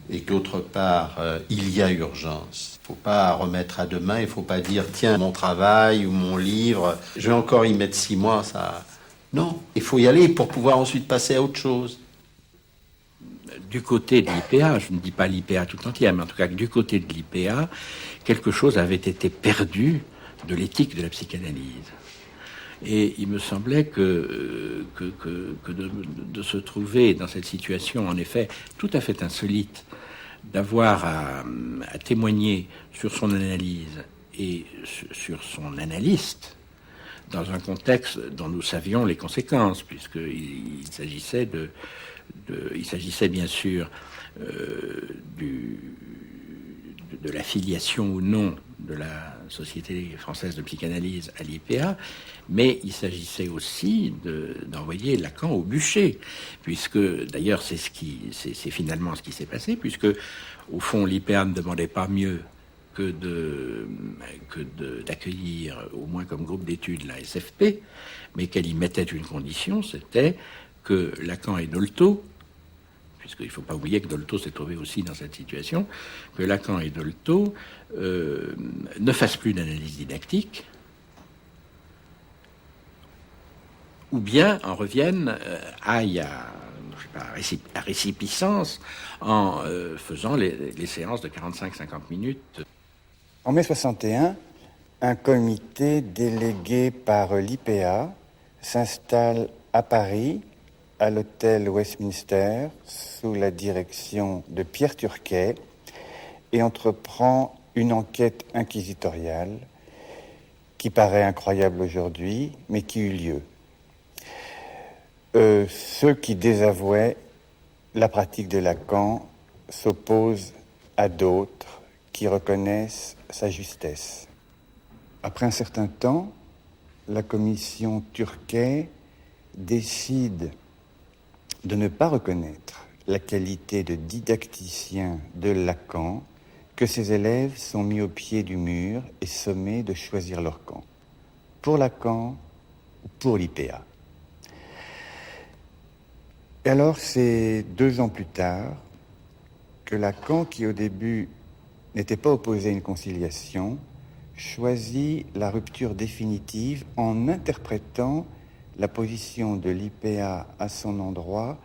S6: Et d'autre part, il y a urgence. Il ne faut pas remettre à demain, il ne faut pas dire « Tiens, mon travail ou mon livre, je vais encore y mettre 6 mois, ça... » Non, il faut y aller pour pouvoir ensuite passer à autre chose.
S5: Du côté de l'IPA, je ne dis pas l'IPA tout entière, mais en tout cas du côté de l'IPA, quelque chose avait été perdu de l'éthique de la psychanalyse. Et il me semblait que de se trouver dans cette situation, en effet, tout à fait insolite, d'avoir à témoigner sur son analyse et sur son analyste, dans un contexte dont nous savions les conséquences, puisqu'il s'agissait il s'agissait bien sûr de l'affiliation ou non de la Société française de psychanalyse à l'IPA, mais il s'agissait aussi d'envoyer Lacan au bûcher, puisque d'ailleurs c'est finalement ce qui s'est passé, puisque au fond l'IPA ne demandait pas mieux que d'accueillir au moins comme groupe d'études la SFP, mais qu'elle y mettait une condition, c'était que Lacan et Dolto, puisqu'il ne faut pas oublier que Dolto s'est trouvé aussi dans cette situation, que Lacan et Dolto ne fassent plus d'analyse didactique, ou bien en reviennent à récipiscence en faisant les séances de 45-50 minutes.
S2: En mai 61, un comité délégué par l'IPA s'installe à Paris, à l'hôtel Westminster, sous la direction de Pierre Turquet, et entreprend une enquête inquisitoriale qui paraît incroyable aujourd'hui, mais qui eut lieu. Ceux qui désavouaient la pratique de Lacan s'opposent à d'autres qui reconnaissent sa justesse. Après un certain temps, la commission Turquet décide de ne pas reconnaître la qualité de didacticien de Lacan, que ses élèves sont mis au pied du mur et sommés de choisir leur camp, pour Lacan ou pour l'IPA. Et alors, c'est 2 ans plus tard que Lacan, qui au début n'était pas opposé à une conciliation, choisit la rupture définitive en interprétant la position de l'IPA à son endroit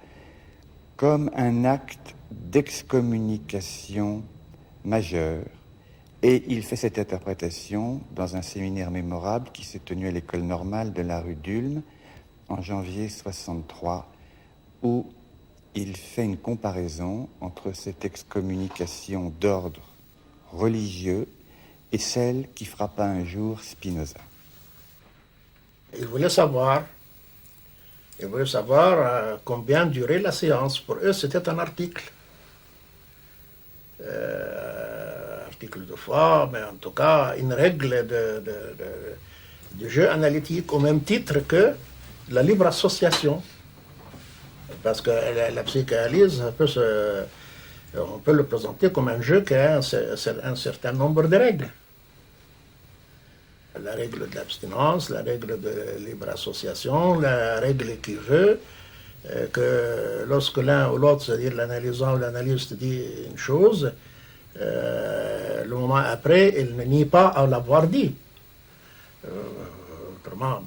S2: comme un acte d'excommunication majeur. Et il fait cette interprétation dans un séminaire mémorable qui s'est tenu à l'école normale de la rue d'Ulm en janvier 63, où il fait une comparaison entre cette excommunication d'ordre religieux et celle qui frappa un jour Spinoza.
S4: Ils voulaient savoir combien durait la séance. Pour eux, c'était un article. Article de foi, mais en tout cas, une règle de jeu analytique au même titre que la libre association. Parce que la psychanalyse, on peut le présenter comme un jeu qui a un certain nombre de règles. La règle de l'abstinence, la règle de libre association, la règle qui veut que lorsque l'un ou l'autre, c'est-à-dire l'analysant ou l'analyste dit une chose, le moment après, il ne nie pas à l'avoir dit. Autrement,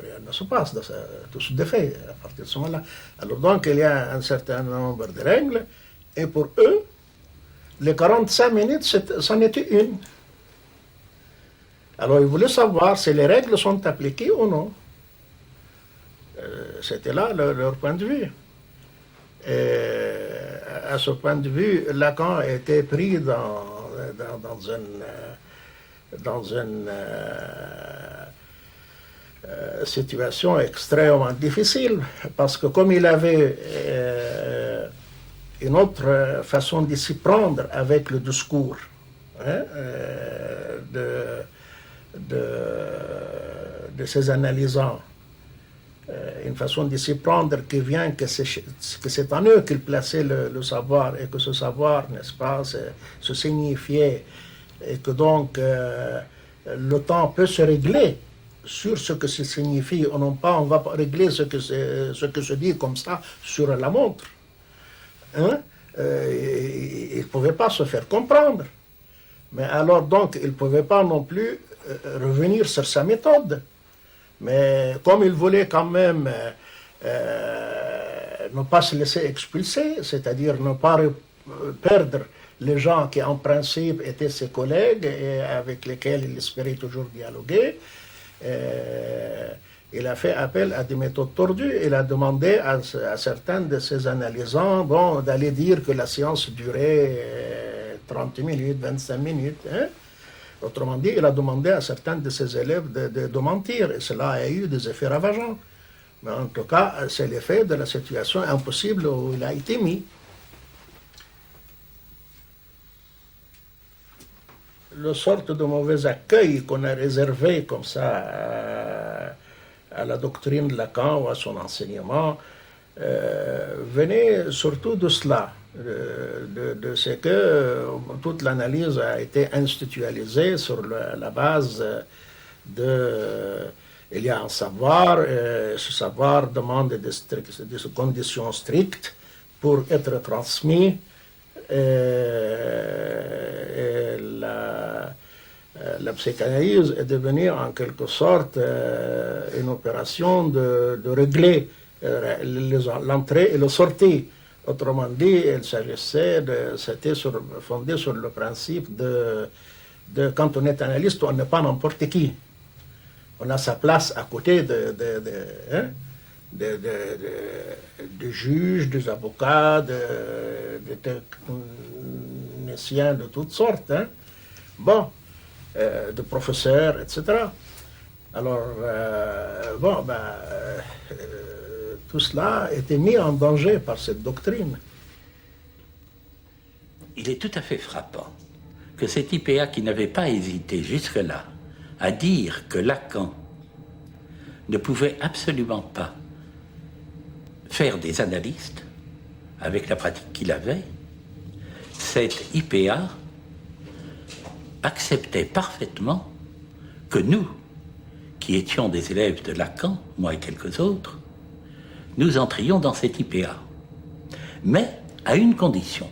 S4: rien ne se passe, tout se défait à partir de ce moment-là. Alors donc, il y a un certain nombre de règles, et pour eux, les 45 minutes, c'en était une. Alors, ils voulaient savoir si les règles sont appliquées ou non. C'était là leur point de vue. Et à ce point de vue, Lacan a été pris dans une situation extrêmement difficile, parce que comme il avait une autre façon de s'y prendre avec le discours, hein, de ses analysants, une façon de s'y prendre qui vient que c'est en eux qu'il plaçait le savoir, et que ce savoir, n'est-ce pas, se signifiait, et que donc le temps peut se régler sur ce que ça signifie, ou non pas on va régler ce que se dit comme ça sur la montre. Hein? Il ne pouvait pas se faire comprendre. Mais alors donc, il ne pouvait pas non plus revenir sur sa méthode. Mais comme il voulait quand même ne pas se laisser expulser, c'est-à-dire ne pas perdre les gens qui en principe étaient ses collègues et avec lesquels il espérait toujours dialoguer, il a fait appel à des méthodes tordues. Il a demandé à certains de ses analysants d'aller dire que la séance durait 30 minutes, 25 minutes. Hein? Autrement dit, il a demandé à certains de ses élèves de mentir, et cela a eu des effets ravageants. Mais en tout cas, c'est l'effet de la situation impossible où il a été mis. Le sorte de mauvais accueil qu'on a réservé comme ça à la doctrine de Lacan ou à son enseignement venait surtout de cela, de ce que toute l'analyse a été institutionnalisée sur la base il y a un savoir, ce savoir demande des conditions strictes pour être transmis. La psychanalyse est devenue en quelque sorte une opération de régler l'entrée et la sortie. Autrement dit, il s'agissait c'était fondé sur le principe de quand on est analyste, on n'est pas n'importe qui. On a sa place à côté des juges, des avocats, des techniciens de toutes sortes, hein. Bon, de professeurs, etc. Alors, tout cela a été mis en danger par cette doctrine.
S5: Il est tout à fait frappant que cet IPA qui n'avait pas hésité jusque-là à dire que Lacan ne pouvait absolument pas faire des analystes avec la pratique qu'il avait, cet IPA acceptait parfaitement que nous, qui étions des élèves de Lacan, moi et quelques autres, nous entrions dans cet IPA. Mais à une condition,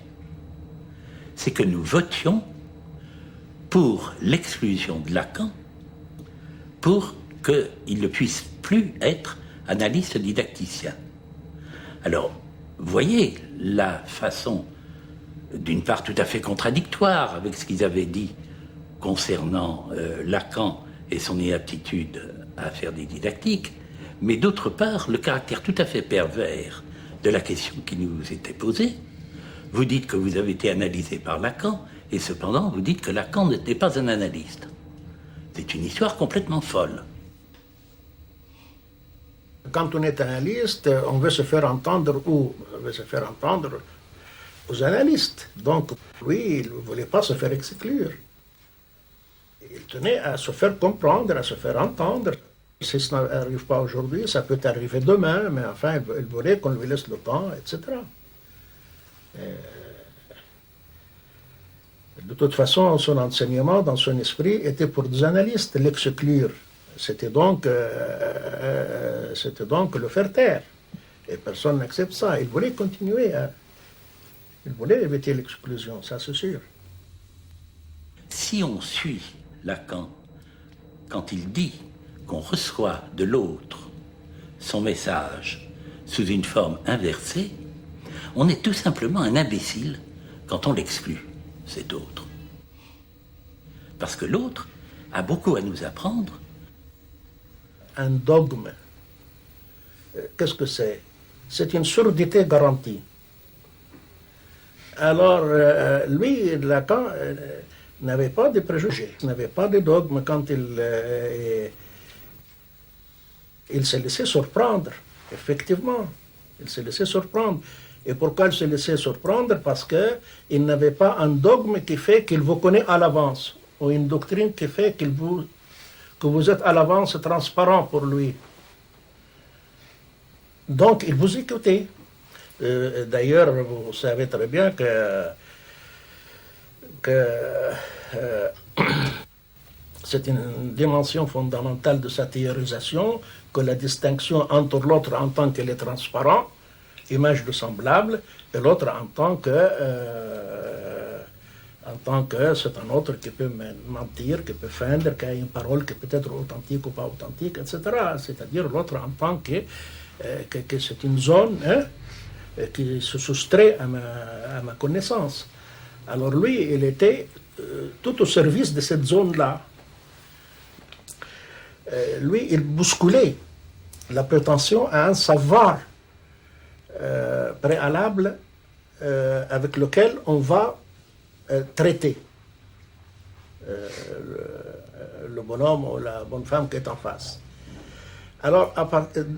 S5: c'est que nous votions pour l'exclusion de Lacan, pour qu'il ne puisse plus être analyste didacticien. Alors, voyez la façon, d'une part tout à fait contradictoire avec ce qu'ils avaient dit concernant Lacan et son inaptitude à faire des didactiques, mais d'autre part le caractère tout à fait pervers de la question qui nous était posée. Vous dites que vous avez été analysé par Lacan, et cependant vous dites que Lacan n'était pas un analyste. C'est une histoire complètement folle.
S4: Quand on est analyste, on veut se faire entendre où? On veut se faire entendre aux analystes. Donc, oui, il ne voulait pas se faire exclure. Il tenait à se faire comprendre, à se faire entendre. Si ça n'arrive pas aujourd'hui, ça peut arriver demain, mais enfin, il voulait qu'on lui laisse le temps, etc. De toute façon, son enseignement, dans son esprit, était pour des analystes, l'exclure. C'était donc le faire taire. Et personne n'accepte ça. Il voulait continuer. Il voulait éviter l'exclusion, ça c'est sûr.
S5: Si on suit Lacan, quand il dit qu'on reçoit de l'autre son message sous une forme inversée, on est tout simplement un imbécile quand on l'exclut, cet autre. Parce que l'autre a beaucoup à nous apprendre.
S4: Un dogme, qu'est-ce que c'est? C'est une surdité garantie. Alors, lui, Lacan, n'avait pas de préjugés, n'avait pas de dogme quand il s'est laissé surprendre, effectivement. Il s'est laissé surprendre. Et pourquoi il s'est laissé surprendre? Parce qu'il n'avait pas un dogme qui fait qu'il vous connaît à l'avance, ou une doctrine qui fait que vous êtes à l'avance transparent pour lui. Donc, il vous écoutait. D'ailleurs, vous savez très bien que c'est une dimension fondamentale de sa théorisation, que la distinction entre l'autre en tant qu'il est transparent, image de semblable, et l'autre en tant que c'est un autre qui peut mentir, qui peut feindre, qui a une parole qui peut être authentique ou pas authentique, etc. C'est-à-dire l'autre en tant que c'est une zone qui se soustrait à ma connaissance. Alors lui, il était tout au service de cette zone-là. Lui, il bousculait la prétention à un savoir préalable avec lequel on va traiter le bonhomme ou la bonne femme qui est en face. Alors,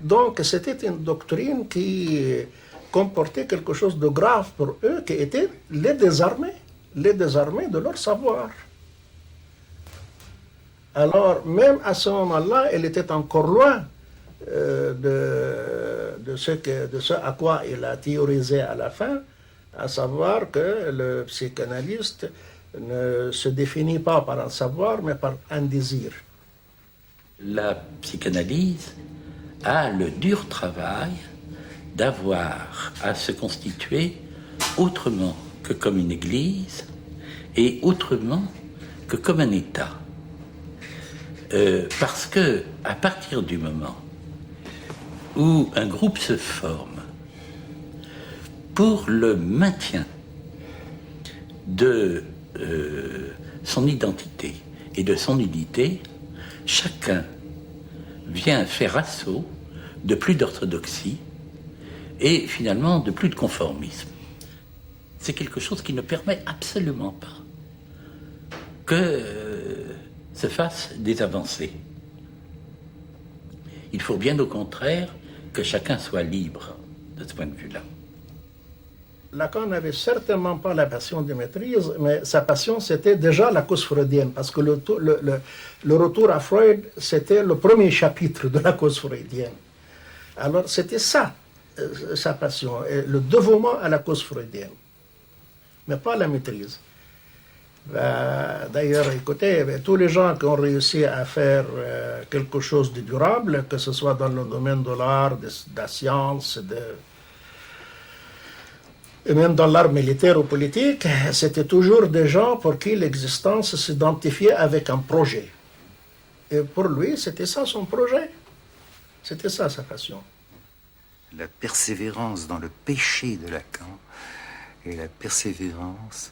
S4: donc, c'était une doctrine qui comportait quelque chose de grave pour eux, qui était les désarmer de leur savoir. Alors, même à ce moment-là, elle était encore loin de ce à quoi il a théorisé à la fin, à savoir que le psychanalyste ne se définit pas par un savoir, mais par un désir.
S5: La psychanalyse a le dur travail d'avoir à se constituer autrement que comme une église et autrement que comme un État. Parce que à partir du moment où un groupe se forme pour le maintien de son identité et de son unité, chacun vient faire assaut de plus d'orthodoxie et finalement de plus de conformisme. C'est quelque chose qui ne permet absolument pas que se fassent des avancées. Il faut bien au contraire que chacun soit libre de ce point de vue-là.
S4: Lacan n'avait certainement pas la passion de maîtrise, mais sa passion, c'était déjà la cause freudienne, parce que le retour à Freud, c'était le premier chapitre de la cause freudienne. Alors, c'était ça, sa passion, le dévouement à la cause freudienne, mais pas la maîtrise. D'ailleurs, écoutez, tous les gens qui ont réussi à faire quelque chose de durable, que ce soit dans le domaine de l'art, de la science, et même dans l'art militaire ou politique, c'était toujours des gens pour qui l'existence s'identifiait avec un projet. Et pour lui, c'était ça son projet. C'était ça sa passion.
S3: La persévérance dans le péché de Lacan et la persévérance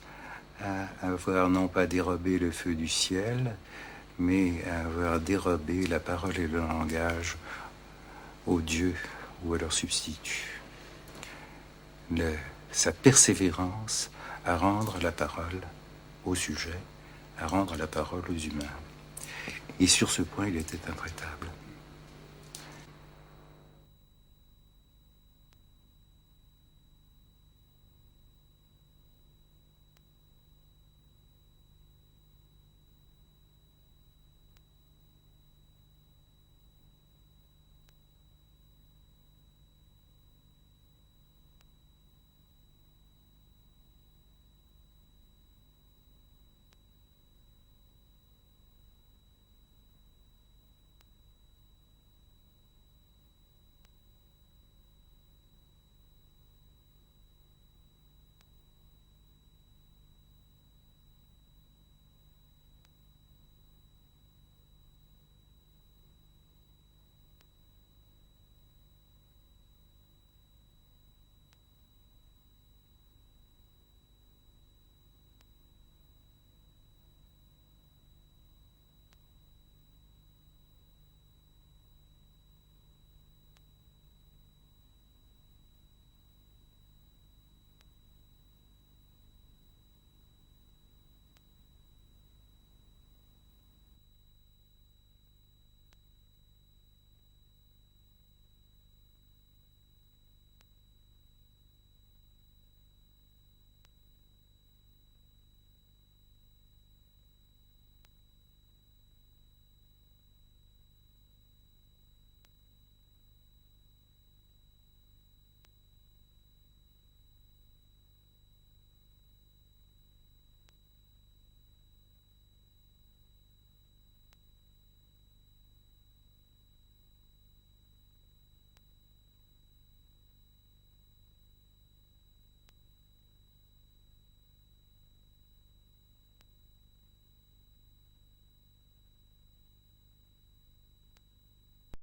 S3: à avoir non pas dérobé le feu du ciel, mais à avoir dérobé la parole et le langage aux dieux ou à leurs substituts. Sa persévérance à rendre la parole au sujet, à rendre la parole aux humains. Et sur ce point, il était intraitable.